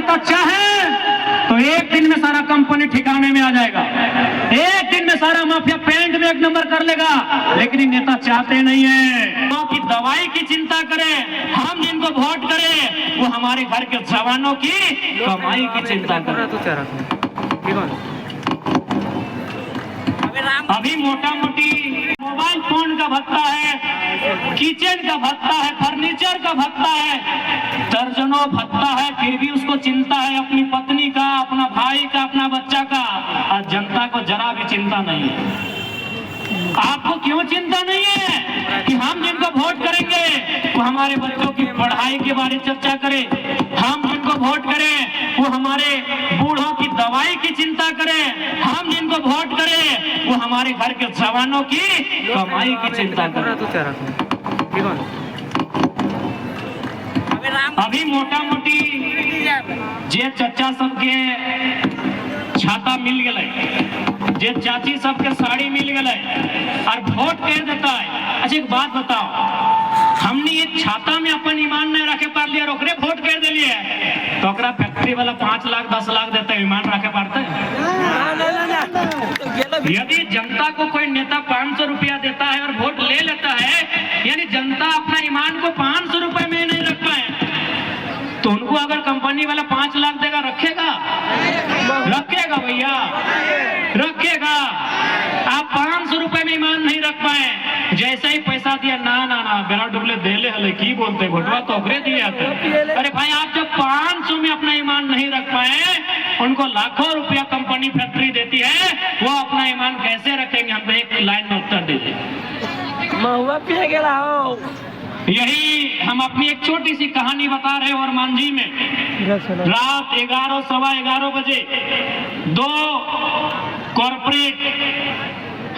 नेता चाहे तो एक दिन में सारा कंपनी ठिकाने में आ जाएगा, एक दिन में सारा माफिया पेंट में एक नंबर कर लेगा, लेकिन ये नेता चाहते नहीं है कि दवाई की चिंता करें। हम जिनको वोट करें वो हमारे घर के जवानों की कमाई की चिंता करें। अभी मोटा मोटी मोबाइल फोन का भत्ता है, किचन का भत्ता है, फर्नीचर का भत्ता है, दर्जनों भत्ता है, फिर भी उसको चिंता है अपनी पत्नी का, अपना भाई का, अपना बच्चा का। और जनता को जरा भी चिंता नहीं है। आपको क्यों चिंता नहीं है कि हम जिनको वोट करेंगे वो हमारे बच्चों की पढ़ाई के बारे में चर्चा करें, हम जिनको वोट करें वो हमारे बूढ़ों की दवाई की चिंता करें, हम जिनको वोट करें वो हमारे घर के जवानों की कमाई की चिंता करें। अभी मोटा मोटी जे चचा सबके छाता मिल गए, जे चाची सबके साड़ी मिल गए और वोट कह देता है। अच्छा एक बात बताओ, हमने ये छाता में अपन ईमान नहीं रखे पार लिया, ओकरे वोट कर दिलिए तो ओकरा फैक्ट्री वाला 5 लाख 10 लाख देता है, ईमान रखे पारते। यदि जनता को कोई नेता 500 रुपया देता है और वोट ले लेता है, यानी जनता अपना ईमान को 500 रुपए में नहीं रख पाए, तो उनको अगर कंपनी वाला 5 लाख देगा रखेगा? रखेगा भैया, रखेगा। आप 500 रुपए में ईमान नहीं रख पाए, जैसे ही पैसा दिया ना ना ना बेरा डुबले दे ले हले की बोलते घोटवा तो ओकरे दिए आते। अरे भाई आप जब 500 में अपना ईमान नहीं रख पाए, उनको लाखों रुपया कंपनी फैक्ट्री देती है, वो अपना ईमान कैसे रखेंगे? हम एक लाइन में उत्तर दीजिए। महुआ पिए गेला हो। यही हम अपनी एक छोटी सी कहानी बता रहे और मांझी में रात 11 सवा 11 बजे 2 कॉर्पोरेट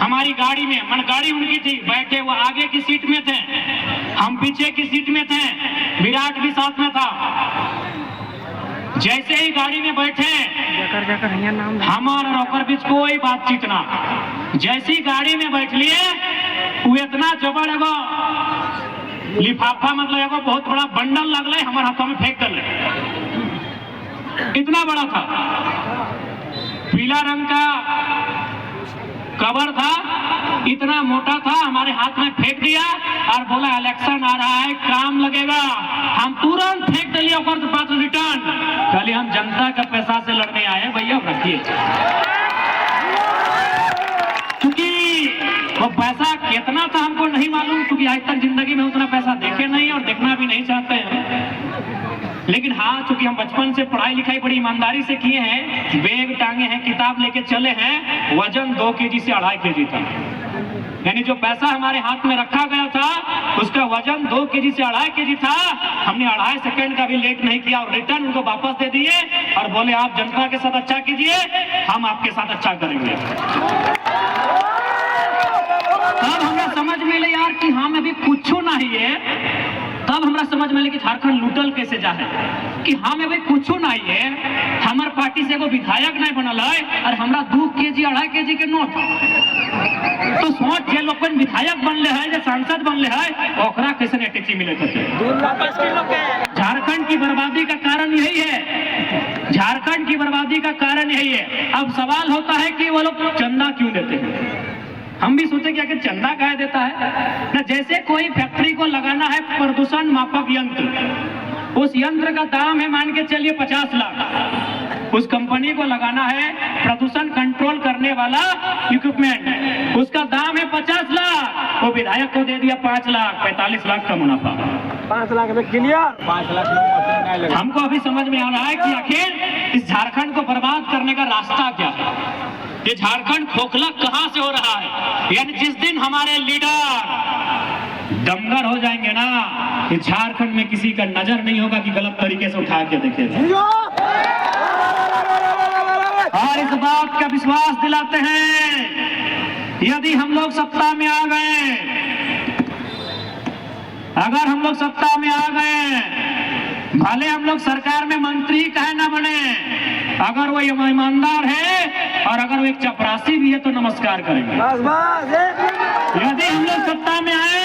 हमारी गाड़ी में, मन गाड़ी उनकी थी, बैठे वो आगे की सीट में थे, हम पीछे की सीट में थे, विराट भी साथ में था। जैसे ही गाड़ी में बैठे हमारा रोकर बीच कोई बातचीत ना, जैसी गाड़ी में बैठ लिए वो इतना जबर एगो लिफाफा, मतलब एगो बहुत बड़ा बंडल लगल हमारे हाथों में फेंक दिले, इतना बड़ा था, पीला रंग का कवर था, इतना मोटा था, हमारे हाथ में फेंक दिया और बोला इलेक्शन आ रहा है काम लगेगा। हम तुरंत फेंक दिए और बात रिटर्न, खाली हम जनता का पैसा से लड़ने आए भैया, रखिए। क्योंकि वो पैसा कितना था हमको नहीं मालूम, क्योंकि आज तक जिंदगी में उतना पैसा देखे नहीं और देखना भी नहीं चाहते हैं। लेकिन हाँ, चूंकि हम बचपन से पढ़ाई लिखाई बड़ी ईमानदारी से किए हैं, बैग टांगे हैं, किताब लेके चले हैं, वजन 2 केजी से 2.5 केजी था, यानी जो पैसा हमारे हाथ में रखा गया था उसका वजन 2 केजी से 2.5 केजी था। हमने 2.5 सेकंड का भी लेट नहीं किया और रिटर्न उनको वापस दे दिए और बोले आप जनता के साथ अच्छा कीजिए, हम आपके साथ अच्छा करेंगे। तब हमें समझ में ले यार कि हम अभी कुछ नहीं है, तब हमरा समझ में ले कि झारखंड लूटल कैसे जाए, कि हम अभी कुछ नहीं है, हमार पार्टी से एगो विधायक नहीं बनल है और हमरा 2 केजी 2.5 केजी के नोट। तो सोच जे लोग विधायक बनले है, जे सांसद बनले है, ओकरा कैसे अटैची मिले थे। झारखंड की बर्बादी का कारण यही है, झारखंड की बर्बादी का कारण यही है। अब सवाल होता है कि वो लोग चंदा क्यों देते हैं? हम भी सोचे कि आखिर चंदा कह देता है ना। जैसे कोई फैक्ट्री को लगाना है प्रदूषण मापक यंत्र, उस यंत्र का दाम है मान के चलिए 50 लाख, उस कंपनी को लगाना है प्रदूषण कंट्रोल करने वाला इक्विपमेंट, उसका दाम है 50 लाख, वो विधायक को दे दिया 5 लाख, 45 लाख का मुनाफा। 5 लाख में क्लियर, 5 लाख। हमको अभी समझ में आ रहा है कि आखिर इस झारखंड को बर्बाद करने का रास्ता क्या है, ये झारखंड खोखला कहां से हो रहा है। यानी जिस दिन हमारे लीडर दमगर हो जाएंगे ना, ये झारखंड में किसी का नजर नहीं होगा कि गलत तरीके से उठा के देखेगा। और इस बात का विश्वास दिलाते हैं, यदि हम लोग सत्ता में आ गए, अगर हम लोग सत्ता में आ गए, भले हम लोग सरकार में मंत्री कहे ना बने, अगर वो ईमानदार है और अगर वो एक चपरासी भी है तो नमस्कार करेंगे। यदि हम लोग सत्ता में आए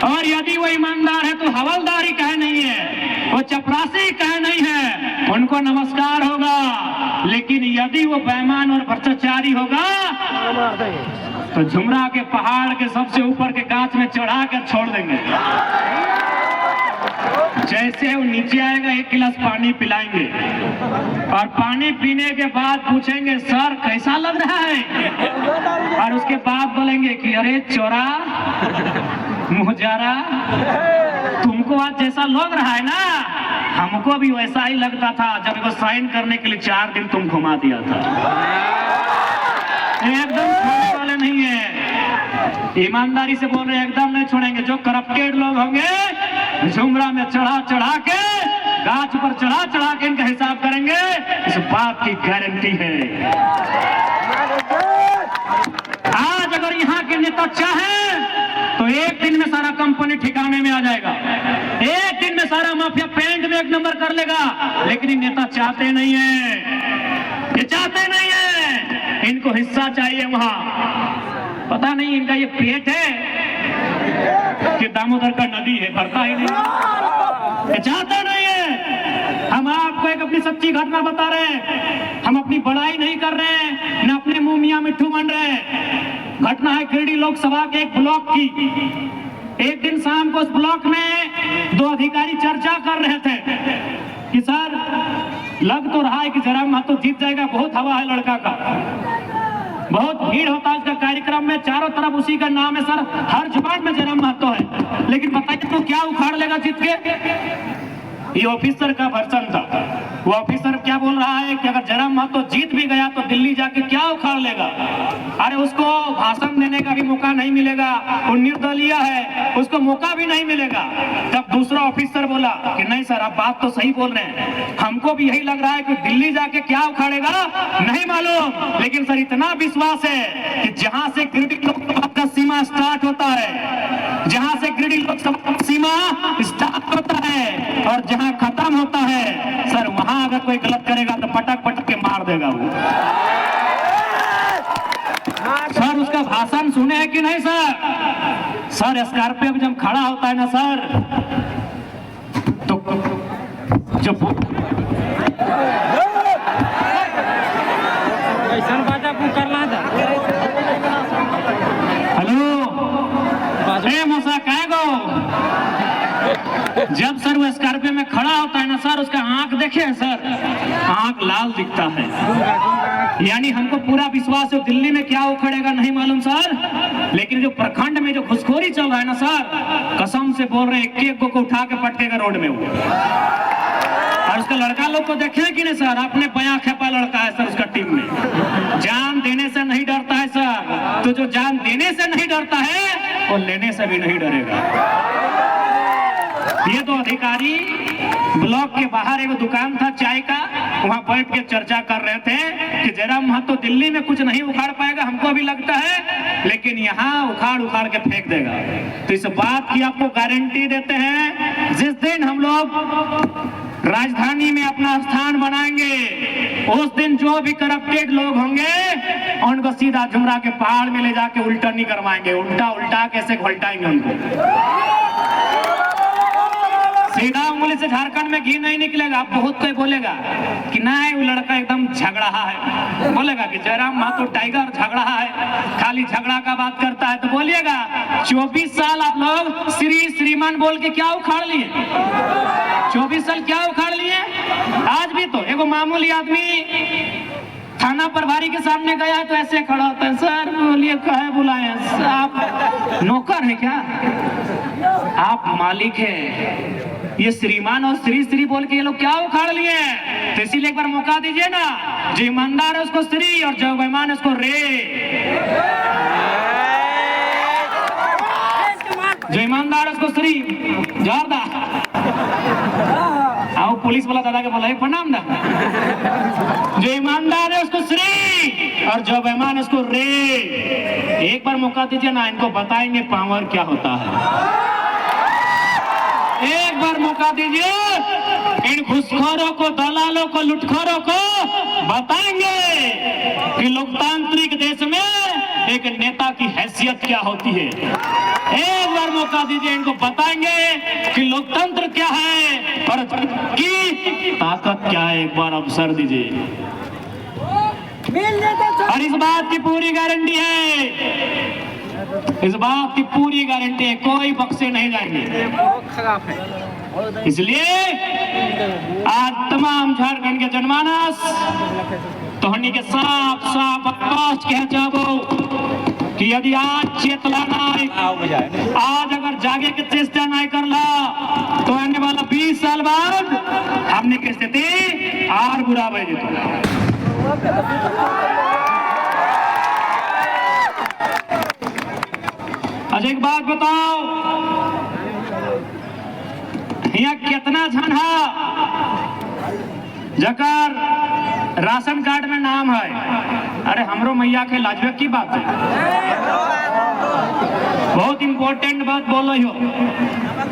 और यदि वो ईमानदार है तो हवलदारी कहे नहीं है, वो चपरासी कहे नहीं है, उनको नमस्कार होगा। लेकिन यदि वो बेईमान और भ्रष्टाचारी होगा तो झुमरा के पहाड़ के सबसे ऊपर के गाछ में चढ़ा कर छोड़ देंगे। जैसे वो नीचे आएगा 1 गिलास पानी पिलाएंगे और पानी पीने के बाद पूछेंगे सर कैसा लग रहा है, और उसके बाद बोलेंगे कि अरे चोरा मुहजारा, तुमको आज जैसा लग रहा है ना, हमको भी वैसा ही लगता था जब वो साइन करने के लिए 4 दिन तुम घुमा दिया था। एकदम छोड़ने वाले नहीं है, ईमानदारी से बोल रहे हैं, एकदम नहीं छोड़ेंगे। जो करप्टेड लोग होंगे झुमरा में चढ़ा चढ़ा के, गाछ पर चढ़ा चढ़ा के इनका हिसाब करेंगे, इस बात की गारंटी है। आज अगर यहाँ के नेता चाहें तो एक दिन में सारा कंपनी ठिकाने में आ जाएगा, एक दिन में सारा माफिया पेंट में 1 नंबर कर लेगा। लेकिन ये नेता चाहते नहीं है, ये चाहते नहीं है, इनको हिस्सा चाहिए वहां। पता नहीं इनका ये पेट है कि दामोदर का नदी है, भरता ही नहीं, ये चाहता नहीं है। हम आपको एक अपनी सच्ची घटना बता रहे हैं, हम अपनी बड़ाई नहीं कर रहे हैं, न अपने मुंह मियां मिट्ठू बन रहे हैं। घटना है गिरिडीह लोकसभा के एक ब्लॉक की। एक दिन शाम को उस ब्लॉक में 2 अधिकारी चर्चा कर रहे थे कि सर लग तो रहा है कि जयराम महतो जीत जाएगा, बहुत हवा है लड़का का, बहुत भीड़ होता है इसका कार्यक्रम में, चारों तरफ उसी का नाम है सर, हर जुबान में जयराम महतो है, लेकिन बताइए तो क्या उखाड़ लेगा जीत के। ये ऑफिसर का वर्चन था। वो ऑफिसर क्या बोल रहा है कि अगर जयराम महतो जीत भी गया तो दिल्ली जाके क्या उखाड़ लेगा, अरे उसको भाषण देने का भी मौका नहीं मिलेगा, वो निर्दलीय है, उसको मौका भी नहीं मिलेगा। तब दूसरा ऑफिसर बोला कि नहीं सर आप बात तो सही बोल रहे हैं, हमको भी यही लग रहा है कि दिल्ली जाके क्या उखाड़ेगा नहीं मालूम, लेकिन सर इतना विश्वास है कि जहां से गिरिडीह लोकसभा का सीमा स्टार्ट होता है, जहां से गिरिडीह लोकसभा सीमा स्टार्ट होता है और जहां खत्म होता है सर, वहां अगर कोई गलत करेगा तो पटक पटक के मार देगा वो। सर उसका भाषण सुने हैं कि नहीं सर? सर स्कॉर्पियो में जब खड़ा होता है ना सर, तो जो कैसा बाजा करना था। हेलो मोसा कहे गो, जब सर वो स्कॉर्पियो में खड़ा होता है ना सर, उसका आंख देखे सर, आंख लाल दिखता है, यानी हमको पूरा विश्वास है दिल्ली में क्या उखड़ेगा नहीं मालूम सर, लेकिन जो प्रखंड में जो घुसखोरी चल रहा है ना सर, कसम से बोल रहे हैं एक को उठा के पटकेगा रोड में वो। और उसका लड़का लोग को देखे कि नहीं सर, अपने बया खेपा लड़का है सर उसका टीम में, जान देने से नहीं डरता है सर। तो जो जान देने से नहीं डरता है वो लेने से भी नहीं डरेगा। ये 2 अधिकारी ब्लॉक के बाहर एक दुकान था चाय का, वहां बैठ के चर्चा कर रहे थे कि जयराम महतो दिल्ली में कुछ नहीं उखाड़ पाएगा, हमको भी लगता है, लेकिन यहाँ उखाड़ उखाड़ के फेंक देगा। तो इस बात की आपको गारंटी देते हैं, जिस दिन हम लोग राजधानी में अपना स्थान बनाएंगे उस दिन जो भी करप्टेड लोग होंगे उनको सीधा झुमरा के पहाड़ में ले जाके उल्टा नहीं करवाएंगे, उल्टा उल्टा कैसे घोलटाएंगे उनको, सीधा उंगली से झारखंड में घी नहीं निकलेगा। आप बहुत कोई बोलेगा कि नहीं वो लड़का एकदम झगड़ा है, बोलेगा कि जयराम महतो टाइगर झगड़ा है, खाली झगड़ा का बात करता है, तो बोलिएगा 24 साल आप लोग श्री श्रीमान बोल के क्या उखाड़ लिए, 24 साल क्या उखाड़ लिए। आज भी तो एगो मामूली आदमी थाना प्रभारी के सामने गया है तो ऐसे खड़ा होता है, सर बोलिए कहे बुलाए, आप नौकर है क्या, आप मालिक है, ये श्रीमान और श्री श्री बोल के ये लोग क्या उखाड़ लिए। तो इसीलिए एक बार मौका दीजिए ना, जो ईमानदार है उसको श्री और जो बेईमान है उसको रे, जो ईमानदार है उसको श्री जोरदा। आओ पुलिस वाला दादा के बोला प्रणाम दा, जो ईमानदार है उसको श्री और जो बेईमान है उसको रे। एक बार मौका दीजिए ना, इनको बताएंगे पावर क्या होता है, एक बार मौका दीजिए, इन घुसखोरों को, दलालों को, लुटखोरों को बताएंगे कि लोकतांत्रिक देश में एक नेता की हैसियत क्या होती है। एक बार मौका दीजिए, इनको बताएंगे कि लोकतंत्र क्या है और की ताकत क्या है। एक बार अवसर दीजिए और इस बात की पूरी गारंटी है, इस बात की पूरी गारंटी है, कोई बख्शे नहीं जाएंगे। इसलिए आज तमाम झारखंड के जनमानस तोहनी के साफ साफ स्पष्ट कह जाबो कि यदि आज चेतला नहीं, आज अगर जागे के चेष्टा नहीं करला तो आने वाला 20 साल बाद हमने की स्थिति और बुरा बढ़ जेतो। अच्छा एक बात बताओ, यहाँ कितना झन है जकर राशन कार्ड में नाम है? अरे हमरो मैया के लाजवे की बात है, बहुत इंपॉर्टेंट बात बोलो हो।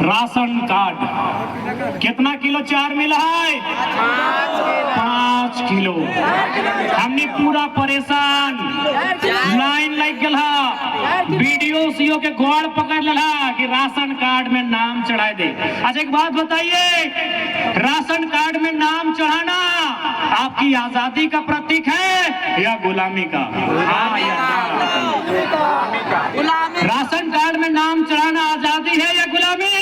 राशन कार्ड कितना किलो चार मिला है? 5 किलो। हमने पूरा परेशान, लाइन लग गया, वीडियो सीओ के गोड़ पकड़ लगा कि राशन कार्ड में नाम चढ़ा दे। अच्छा एक बात बताइए, राशन कार्ड में नाम चढ़ाना आपकी आजादी का प्रतीक है या गुलामी का? राशन कार्ड में नाम चढ़ाना आजादी है या गुलामी?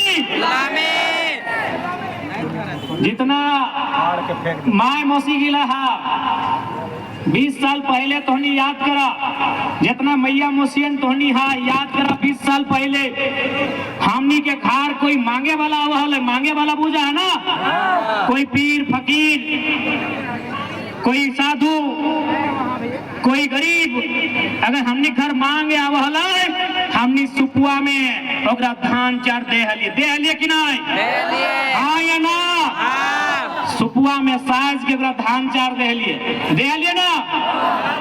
जितना माय मौसी गिला है 20 साल पहले तोहनी याद करा, जितना मैया मौसियन तोहनी हा याद करा 20 साल पहले हमनी के खार कोई मांगे वाला आवल, मांगे वाला पूजा है ना, कोई पीर फकीर, कोई साधु, कोई गरीब अगर हमने घर मांगे आवल हमनी सुपुआ में ओकरा धान चार दे हलिए कि नहीं? हाँ या ना? सुपुआ में साज के धान चार दे हलिए ना?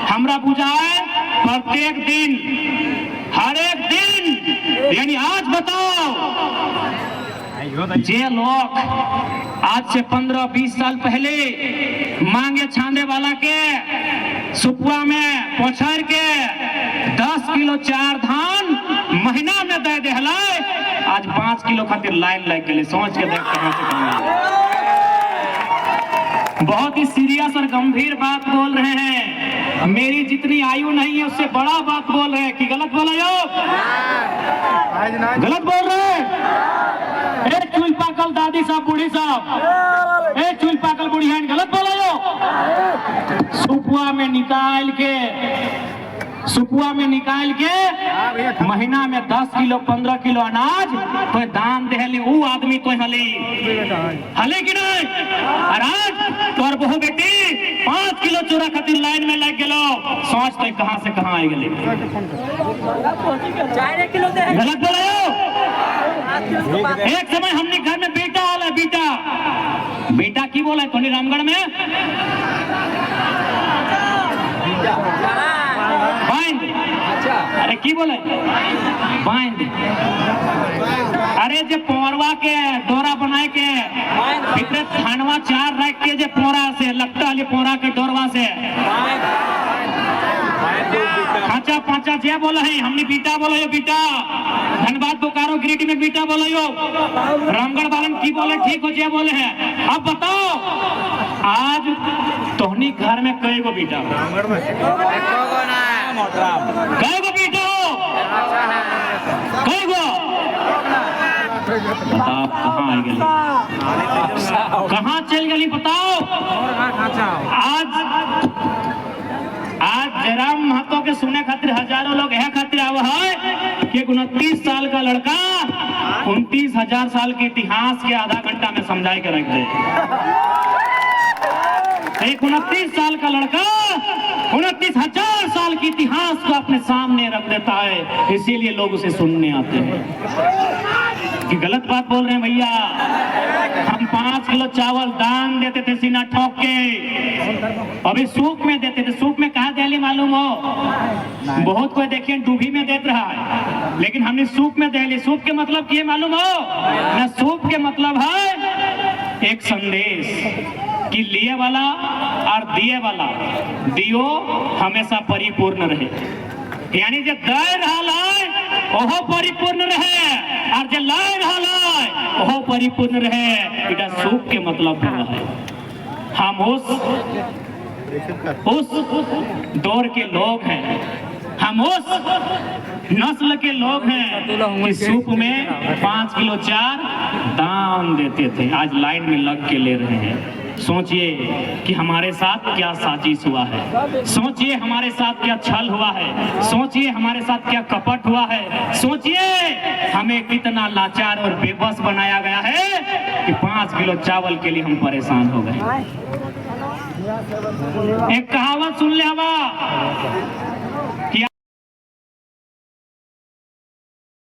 हमरा बुझाए प्रत्येक दिन, हर एक दिन, यानी आज बताओ जे लोग आज से 15-20 साल पहले मांगे छांदे वाला के सुपुआ में पहुंचार के 10 किलो चार धान महीना में दे देहला, आज 5 किलो खातिर लाइन लग गई। सोच के देख कहां से कहां। बहुत ही सीरियस और गंभीर बात बोल रहे हैं, मेरी जितनी आयु नहीं है उससे बड़ा बात बोल रहे हैं। कि गलत बोला यो? गलत बोल रहे हैं? एक चूल पाकल दादी साहब, बूढ़ी साहब, एक चूल पाकल बूढ़ी है, गलत बोला यो? सुपुआ में निकाल के महीना में 10 किलो 15 किलो अनाज तो दान देहली वो आदमी तो हले कि नहीं? और आज तोर बहु बेटी 5 किलो चूरा खातिर लाइन में लग गेलो, सोच तो कहां से कहां आई गेली। गलत बोला यो? एक समय हमने घर में बेटा आला, बेटा की बोला तोनी रामगढ़ में बांध। अरे की बोले बांध? अरे जे पोरवा के डोरा बनाए के भीतर थानवा चार रख के जे पोरा से लगता है पोरा के डोरवा से खाचा पाचा जे बोला है, हमने बीटा बोला यो बीटा, धनबाद बोकारो गिरिटी में बीटा बोला यो, रामगढ़ वालन की बोले ठीक हो जे बोले हैं। अब बताओ आज तोहनी घर में कई गो बीटा? कई गो बीटा हो? कई गो? बताओ कहाँ आई गई, कहाँ चल गई बताओ। आज जयराम महतो के सुने खातिर हजारों लोग यह खातिर आवा है कि 29 साल का लड़का 29,000 साल के इतिहास के आधा घंटा में समझाई के रख दे। एक 29 साल का लड़का 29,000 साल के इतिहास को अपने सामने रख देता है, इसीलिए लोग उसे सुनने आते हैं। कि गलत बात बोल रहे हैं भैया, हम 5 किलो चावल दान देते थे सीना ठोक के, अभी सूप में देते थे। सूप में कहा दे मालूम हो? बहुत कोई देखिए डूबी में देते रहा है, लेकिन हमने सूप में दे ली। सूप के मतलब क्या मालूम हो ना? सूप के मतलब है एक संदेश कि लिए वाला और दिए वाला दियो हमेशा परिपूर्ण रहे। यानी जो दय रहल है ओहो परिपूर्ण रहे और जो लय रहल है ओहो परिपूर्ण रहे। इधर सुख के मतलब है हम उस दौर के लोग हैं, हम उस नस्ल के लोग हैं कि सूप में 5 किलो चार दान देते थे, आज लाइन में लग के ले रहे हैं। सोचिए कि हमारे साथ क्या साजिश हुआ है, सोचिए हमारे साथ क्या छल हुआ है, सोचिए हमारे साथ क्या कपट हुआ है, सोचिए हमें कितना लाचार और बेबस बनाया गया है कि 5 किलो चावल के लिए हम परेशान हो गए। एक कहावत सुन ले हवा,